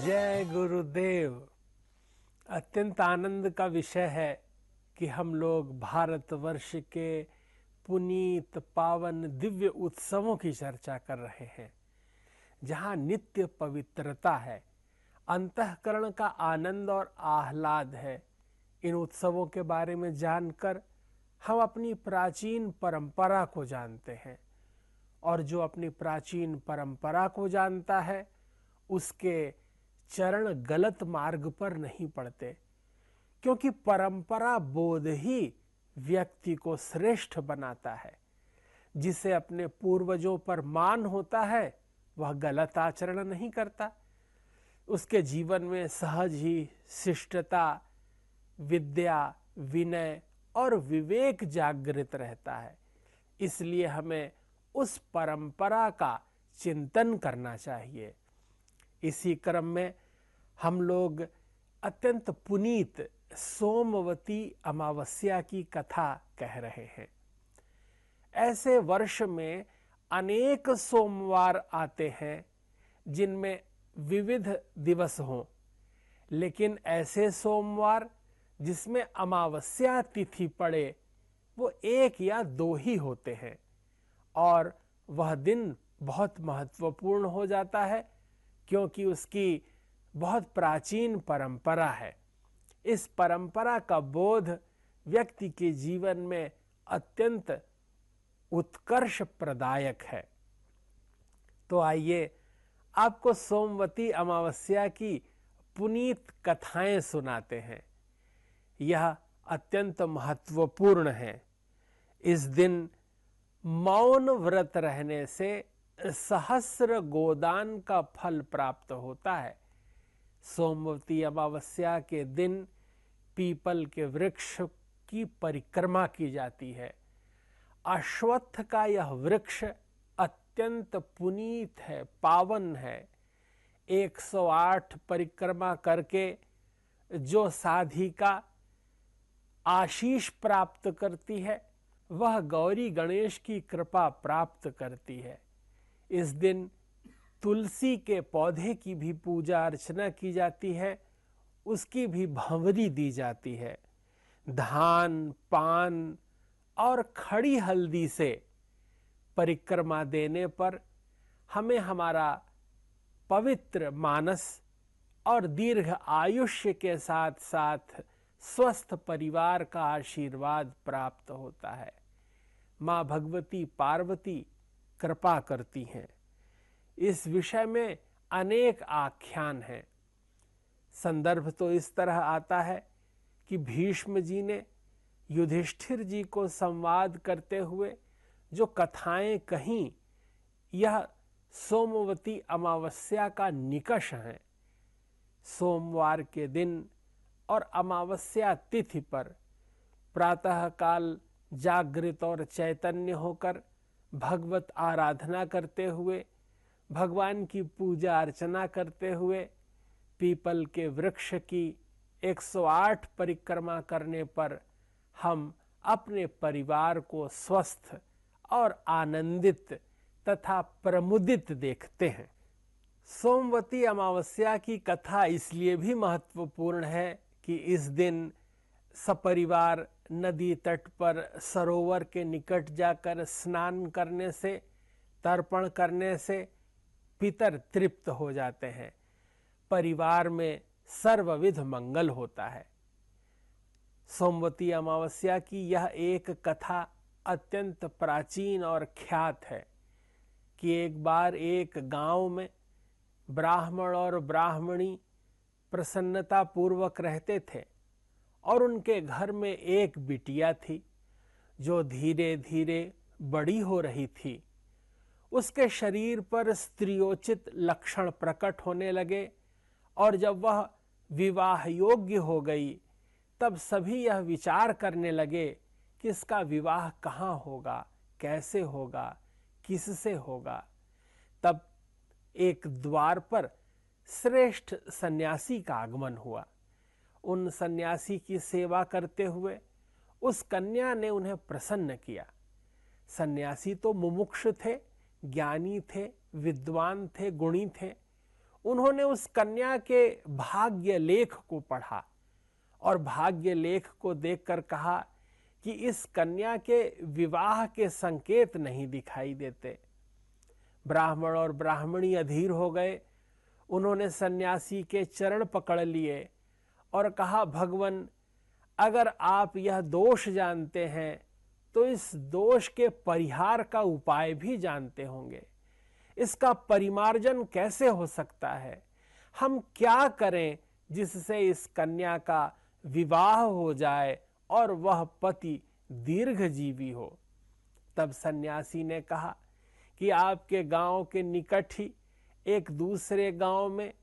जय गुरुदेव। अत्यंत आनंद का विषय है कि हम लोग भारतवर्ष के पुनीत पावन दिव्य उत्सवों की चर्चा कर रहे हैं, जहाँ नित्य पवित्रता है, अंतःकरण का आनंद और आह्लाद है। इन उत्सवों के बारे में जानकर हम अपनी प्राचीन परंपरा को जानते हैं, और जो अपनी प्राचीन परंपरा को जानता है उसके चरण गलत मार्ग पर नहीं पड़ते, क्योंकि परंपरा बोध ही व्यक्ति को श्रेष्ठ बनाता है। जिसे अपने पूर्वजों पर मान होता है वह गलत आचरण नहीं करता। उसके जीवन में सहज ही शिष्टता, विद्या, विनय और विवेक जागृत रहता है। इसलिए हमें उस परंपरा का चिंतन करना चाहिए। इसी क्रम में हम लोग अत्यंत पुनीत सोमवती अमावस्या की कथा कह रहे हैं। ऐसे वर्ष में अनेक सोमवार आते हैं जिनमें विविध दिवस हों, लेकिन ऐसे सोमवार जिसमें अमावस्या तिथि पड़े वो एक या दो ही होते हैं, और वह दिन बहुत महत्वपूर्ण हो जाता है क्योंकि उसकी बहुत प्राचीन परंपरा है। इस परंपरा का बोध व्यक्ति के जीवन में अत्यंत उत्कर्ष प्रदायक है। तो आइए आपको सोमवती अमावस्या की पुनीत कथाएं सुनाते हैं। यह अत्यंत महत्वपूर्ण है। इस दिन मौन व्रत रहने से सहस्र गोदान का फल प्राप्त होता है। सोमवती अमावस्या के दिन पीपल के वृक्ष की परिक्रमा की जाती है। अश्वत्थ का यह वृक्ष अत्यंत पुनीत है, पावन है। 108 परिक्रमा करके जो साधिका आशीष प्राप्त करती है वह गौरी गणेश की कृपा प्राप्त करती है। इस दिन तुलसी के पौधे की भी पूजा अर्चना की जाती है, उसकी भी भंवरी दी जाती है। धान, पान और खड़ी हल्दी से परिक्रमा देने पर हमें हमारा पवित्र मानस और दीर्घ आयुष्य के साथ साथ स्वस्थ परिवार का आशीर्वाद प्राप्त होता है। माँ भगवती पार्वती कृपा करती हैं। इस विषय में अनेक आख्यान हैं। संदर्भ तो इस तरह आता है कि भीष्म जी ने युधिष्ठिर जी को संवाद करते हुए जो कथाएं कहीं, यह सोमवती अमावस्या का निकष है। सोमवार के दिन और अमावस्या तिथि पर प्रातःकाल जागृत और चैतन्य होकर भगवत आराधना करते हुए, भगवान की पूजा अर्चना करते हुए पीपल के वृक्ष की 108 परिक्रमा करने पर हम अपने परिवार को स्वस्थ और आनंदित तथा प्रमुदित देखते हैं। सोमवती अमावस्या की कथा इसलिए भी महत्वपूर्ण है कि इस दिन सपरिवार नदी तट पर सरोवर के निकट जाकर स्नान करने से, तर्पण करने से पितर तृप्त हो जाते हैं। परिवार में सर्वविध मंगल होता है। सोमवती अमावस्या की यह एक कथा अत्यंत प्राचीन और ख्यात है कि एक बार एक गांव में ब्राह्मण और ब्राह्मणी प्रसन्नता पूर्वक रहते थे, और उनके घर में एक बिटिया थी जो धीरे धीरे बड़ी हो रही थी। उसके शरीर पर स्त्रियोचित लक्षण प्रकट होने लगे, और जब वह विवाह योग्य हो गई तब सभी यह विचार करने लगे कि इसका विवाह कहाँ होगा, कैसे होगा, किससे होगा। तब एक द्वार पर श्रेष्ठ सन्यासी का आगमन हुआ। उन सन्यासी की सेवा करते हुए उस कन्या ने उन्हें प्रसन्न किया। सन्यासी तो मुमुक्ष थे, ज्ञानी थे, विद्वान थे, गुणी थे। उन्होंने उस कन्या के भाग्य लेख को पढ़ा और भाग्य लेख को देखकर कहा कि इस कन्या के विवाह के संकेत नहीं दिखाई देते। ब्राह्मण और ब्राह्मणी अधीर हो गए। उन्होंने सन्यासी के चरण पकड़ लिए और कहा, भगवन, अगर आप यह दोष जानते हैं तो इस दोष के परिहार का उपाय भी जानते होंगे। इसका परिमार्जन कैसे हो सकता है? हम क्या करें जिससे इस कन्या का विवाह हो जाए और वह पति दीर्घजीवी हो? तब सन्यासी ने कहा कि आपके गांव के निकट ही एक दूसरे गांव में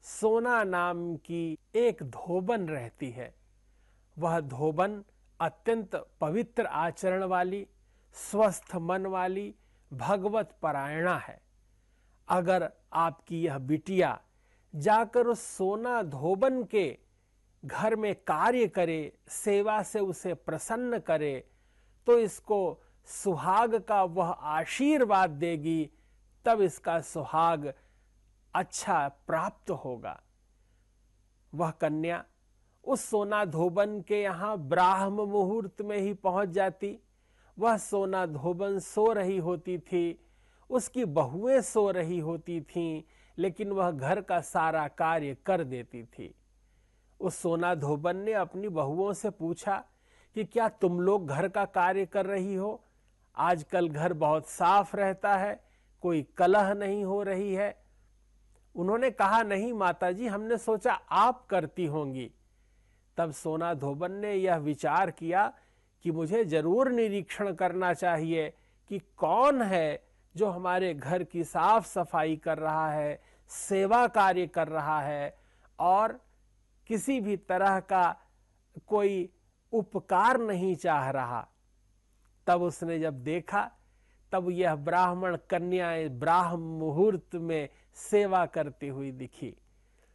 सोना नाम की एक धोबन रहती है। वह धोबन अत्यंत पवित्र आचरण वाली, स्वस्थ मन वाली, भगवत परायणा है। अगर आपकी यह बिटिया जाकर उस सोना धोबन के घर में कार्य करे, सेवा से उसे प्रसन्न करे, तो इसको सुहाग का वह आशीर्वाद देगी, तब इसका सुहाग अच्छा प्राप्त होगा। वह कन्या उस सोना धोबन के यहाँ ब्राह्म मुहूर्त में ही पहुंच जाती। वह सोना धोबन सो रही होती थी, उसकी बहुएं सो रही होती थीं, लेकिन वह घर का सारा कार्य कर देती थी। उस सोना धोबन ने अपनी बहुओं से पूछा कि क्या तुम लोग घर का कार्य कर रही हो? आजकल घर बहुत साफ रहता है, कोई कलह नहीं हो रही है। उन्होंने कहा, नहीं माताजी, हमने सोचा आप करती होंगी। तब सोना धोबन ने यह विचार किया कि मुझे जरूर निरीक्षण करना चाहिए कि कौन है जो हमारे घर की साफ सफाई कर रहा है, सेवा कार्य कर रहा है और किसी भी तरह का कोई उपकार नहीं चाह रहा। तब उसने जब देखा, तब यह ब्राह्मण कन्याएं ब्राह्म मुहूर्त में सेवा करती हुई दिखी।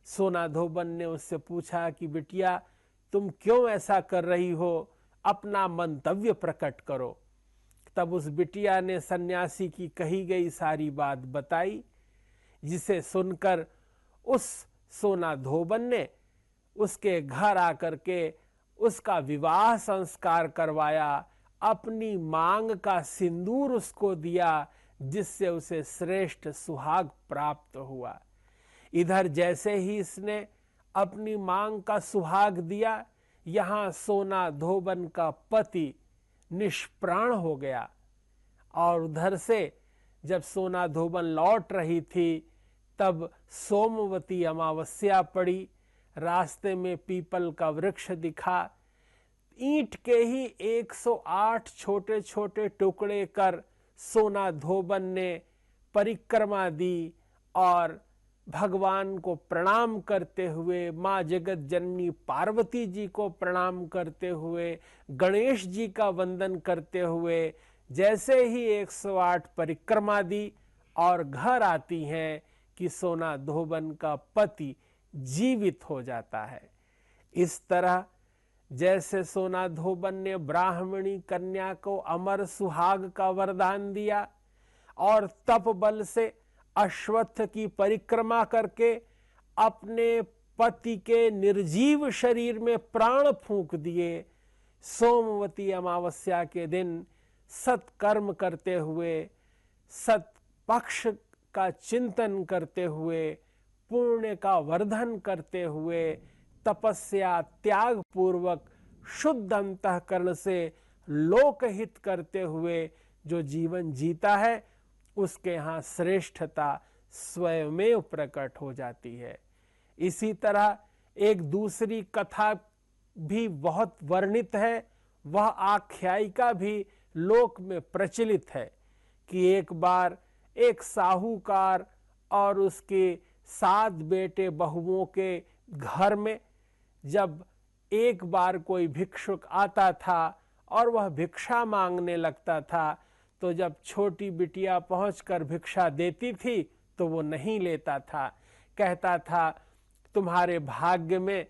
सोना धोबन ने उससे पूछा कि बिटिया, तुम क्यों ऐसा कर रही हो? अपना मंतव्य प्रकट करो। तब उस बिटिया ने सन्यासी की कही गई सारी बात बताई, जिसे सुनकर उस सोना धोबन ने उसके घर आकर के उसका विवाह संस्कार करवाया, अपनी मांग का सिंदूर उसको दिया, जिससे उसे श्रेष्ठ सुहाग प्राप्त हुआ। इधर जैसे ही इसने अपनी मांग का सुहाग दिया, यहाँ सोना धोबन का पति निष्प्राण हो गया। और उधर से जब सोना धोबन लौट रही थी, तब सोमवती अमावस्या पड़ी। रास्ते में पीपल का वृक्ष दिखा। ईंट के ही 108 छोटे छोटे टुकड़े कर सोना धोबन ने परिक्रमा दी और भगवान को प्रणाम करते हुए, माँ जगत जननी पार्वती जी को प्रणाम करते हुए, गणेश जी का वंदन करते हुए जैसे ही 108 परिक्रमा दी और घर आती हैं कि सोना धोबन का पति जीवित हो जाता है। इस तरह जैसे सोना धोबन ने ब्राह्मणी कन्या को अमर सुहाग का वरदान दिया और तप बल से अश्वत्थ की परिक्रमा करके अपने पति के निर्जीव शरीर में प्राण फूंक दिए, सोमवती अमावस्या के दिन सत्कर्म करते हुए, सत पक्ष का चिंतन करते हुए, पुण्य का वर्धन करते हुए, तपस्या त्याग पूर्वक शुद्ध अंतःकरण से लोकहित करते हुए जो जीवन जीता है, उसके यहाँ श्रेष्ठता स्वयमेव प्रकट हो जाती है। इसी तरह एक दूसरी कथा भी बहुत वर्णित है। वह आख्यायिका भी लोक में प्रचलित है कि एक बार एक साहूकार और उसके 7 बेटे बहुओं के घर में जब एक बार कोई भिक्षुक आता था और वह भिक्षा मांगने लगता था, तो जब छोटी बिटिया पहुंचकर भिक्षा देती थी तो वो नहीं लेता था। कहता था, तुम्हारे भाग्य में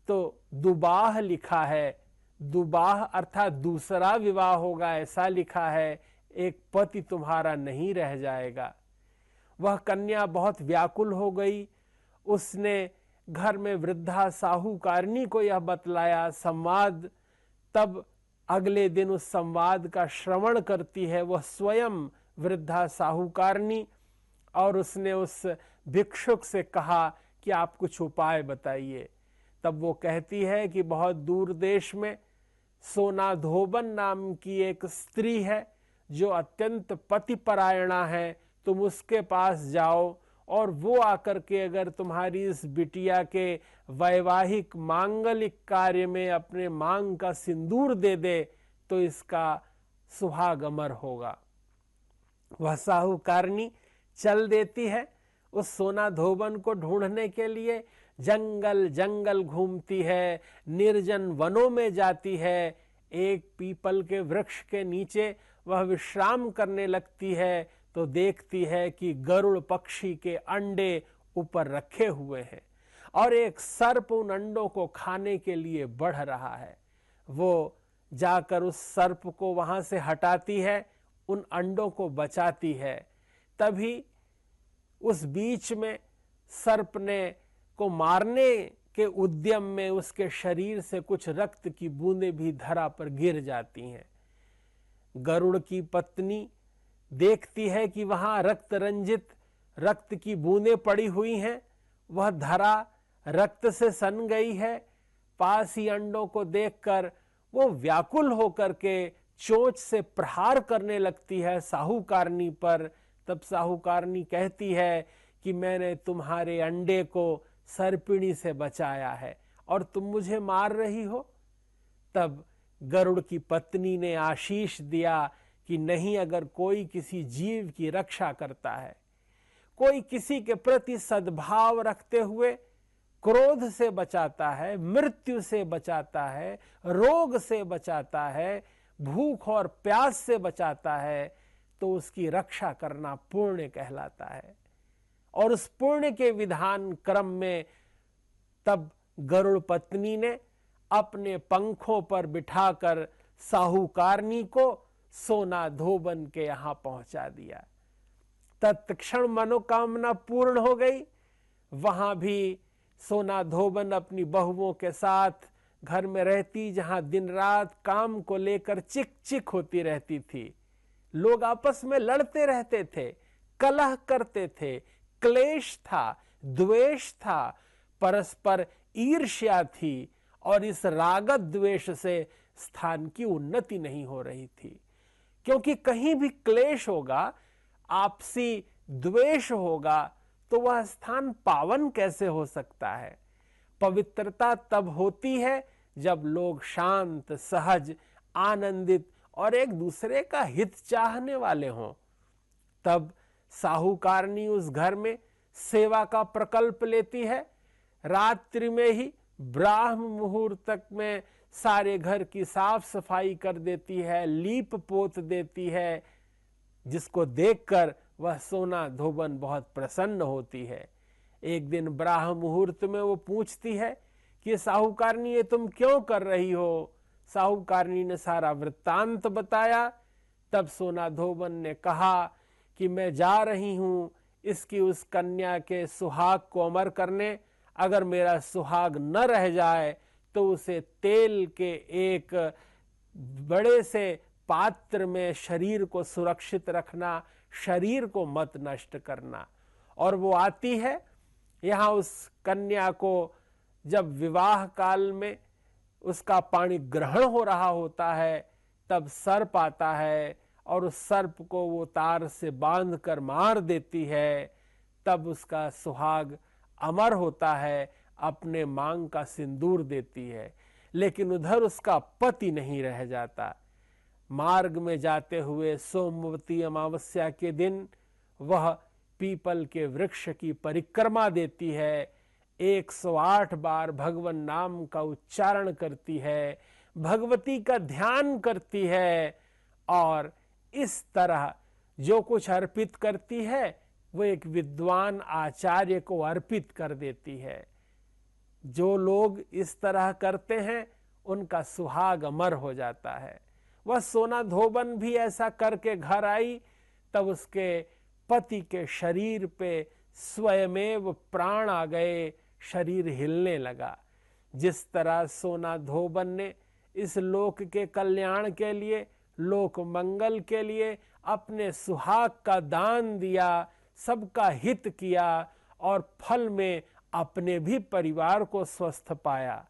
तो दुबाह लिखा है, दुबाह अर्थात दूसरा विवाह होगा ऐसा लिखा है, एक पति तुम्हारा नहीं रह जाएगा। वह कन्या बहुत व्याकुल हो गई उसने घर में वृद्धा साहूकारनी को यह बतलाया संवाद। तब अगले दिन उस संवाद का श्रवण करती है वह स्वयं वृद्धा साहूकारनी, और उसने उस भिक्षुक से कहा कि आप कुछ उपाय बताइए। तब वो कहती है कि बहुत दूर देश में सोना धोबन नाम की एक स्त्री है जो अत्यंत पतिपरायणा है, तुम उसके पास जाओ और वो आकर के अगर तुम्हारी इस बिटिया के वैवाहिक मांगलिक कार्य में अपने मांग का सिंदूर दे दे तो इसका सुहाग अमर होगा। वह साहूकारनी चल देती है उस सोना धोबन को ढूंढने के लिए, जंगल जंगल घूमती है, निर्जन वनों में जाती है। एक पीपल के वृक्ष के नीचे वह विश्राम करने लगती है तो देखती है कि गरुड़ पक्षी के अंडे ऊपर रखे हुए हैं और एक सर्प उन अंडों को खाने के लिए बढ़ रहा है। वो जाकर उस सर्प को वहां से हटाती है, उन अंडों को बचाती है। तभी उस बीच में सर्प ने को मारने के उद्यम में उसके शरीर से कुछ रक्त की बूंदें भी धरा पर गिर जाती हैं। गरुड़ की पत्नी देखती है कि वहां रक्त रंजित रक्त की बूंदें पड़ी हुई हैं, वह धरा रक्त से सन गई है। पास ही अंडों को देखकर वो व्याकुल होकर के चोंच से प्रहार करने लगती है साहूकारनी पर। तब साहूकारनी कहती है कि मैंने तुम्हारे अंडे को सर्पिणी से बचाया है और तुम मुझे मार रही हो। तब गरुड़ की पत्नी ने आशीष दिया कि नहीं, अगर कोई किसी जीव की रक्षा करता है, कोई किसी के प्रति सद्भाव रखते हुए क्रोध से बचाता है, मृत्यु से बचाता है, रोग से बचाता है, भूख और प्यास से बचाता है, तो उसकी रक्षा करना पुण्य कहलाता है। और उस पुण्य के विधान क्रम में तब गरुड़ पत्नी ने अपने पंखों पर बिठाकर साहूकारनी को सोना धोबन के यहां पहुंचा दिया। तत्क्षण मनोकामना पूर्ण हो गई। वहां भी सोना धोबन अपनी बहुओं के साथ घर में रहती, जहां दिन रात काम को लेकर चिक चिक होती रहती थी। लोग आपस में लड़ते रहते थे, कलह करते थे, क्लेश था, द्वेष था, परस्पर ईर्ष्या थी और इस रागत द्वेष से स्थान की उन्नति नहीं हो रही थी। क्योंकि कहीं भी क्लेश होगा, आपसी द्वेष होगा, तो वह स्थान पावन कैसे हो सकता है। पवित्रता तब होती है जब लोग शांत, सहज, आनंदित और एक दूसरे का हित चाहने वाले हों। तब साहूकारनी उस घर में सेवा का प्रकल्प लेती है। रात्रि में ही ब्राह्म मुहूर्त तक में सारे घर की साफ सफाई कर देती है, लीप पोत देती है, जिसको देखकर वह सोना धोबन बहुत प्रसन्न होती है। एक दिन ब्राह्म मुहूर्त में वो पूछती है कि साहूकारनी, ये तुम क्यों कर रही हो। साहूकारनी ने सारा वृत्तांत बताया। तब सोना धोबन ने कहा कि मैं जा रही हूं इसकी उस कन्या के सुहाग को अमर करने। अगर मेरा सुहाग न रह जाए तो उसे तेल के एक बड़े से पात्र में शरीर को सुरक्षित रखना, शरीर को मत नष्ट करना। और वो आती है यहाँ उस कन्या को, जब विवाह काल में उसका पाणी ग्रहण हो रहा होता है, तब सर्प आता है और उस सर्प को वो तार से बांधकर मार देती है। तब उसका सुहाग अमर होता है, अपने मांग का सिंदूर देती है। लेकिन उधर उसका पति नहीं रह जाता। मार्ग में जाते हुए सोमवती अमावस्या के दिन वह पीपल के वृक्ष की परिक्रमा देती है, 108 बार भगवान नाम का उच्चारण करती है, भगवती का ध्यान करती है और इस तरह जो कुछ अर्पित करती है वो एक विद्वान आचार्य को अर्पित कर देती है। जो लोग इस तरह करते हैं उनका सुहाग अमर हो जाता है। वह सोना धोबन भी ऐसा करके घर आई, तब उसके पति के शरीर पे स्वयमेव प्राण आ गए, शरीर हिलने लगा। जिस तरह सोना धोबन ने इस लोक के कल्याण के लिए, लोक मंगल के लिए अपने सुहाग का दान दिया, सबका हित किया और फल में अपने भी परिवार को स्वस्थ पाया।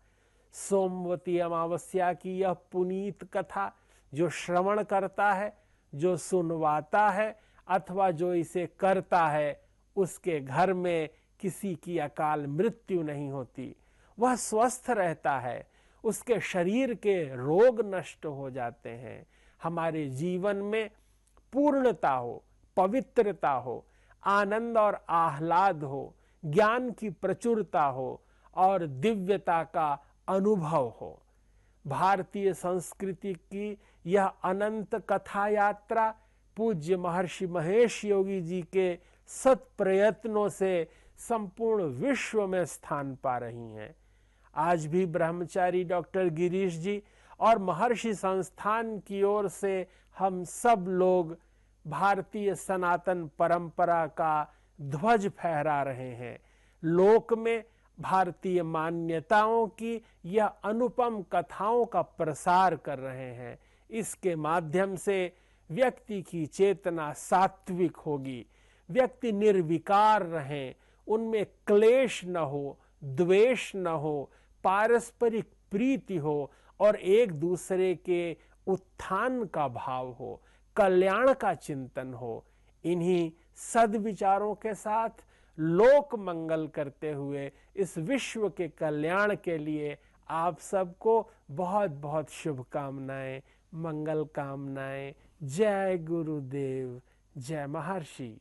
सोमवती अमावस्या की यह पुनीत कथा जो श्रवण करता है, जो सुनवाता है अथवा जो इसे करता है, उसके घर में किसी की अकाल मृत्यु नहीं होती, वह स्वस्थ रहता है, उसके शरीर के रोग नष्ट हो जाते हैं। हमारे जीवन में पूर्णता हो, पवित्रता हो, आनंद और आह्लाद हो, ज्ञान की प्रचुरता हो और दिव्यता का अनुभव हो। भारतीय संस्कृति की यह अनंत कथा यात्रा पूज्य महर्षि महेश योगी जी के सत प्रयत्नों से संपूर्ण विश्व में स्थान पा रही हैं। आज भी ब्रह्मचारी डॉक्टर गिरीश जी और महर्षि संस्थान की ओर से हम सब लोग भारतीय सनातन परंपरा का ध्वज फहरा रहे हैं। लोक में भारतीय मान्यताओं की यह अनुपम कथाओं का प्रसार कर रहे हैं। इसके माध्यम से व्यक्ति की चेतना सात्विक होगी, व्यक्ति निर्विकार रहें, उनमें क्लेश न हो, द्वेष न हो, पारस्परिक प्रीति हो और एक दूसरे के उत्थान का भाव हो, कल्याण का चिंतन हो। इन्हीं सद्विचारों के साथ लोक मंगल करते हुए इस विश्व के कल्याण के लिए आप सबको बहुत बहुत शुभकामनाएं, मंगल कामनाएं। जय गुरुदेव, जय महर्षि।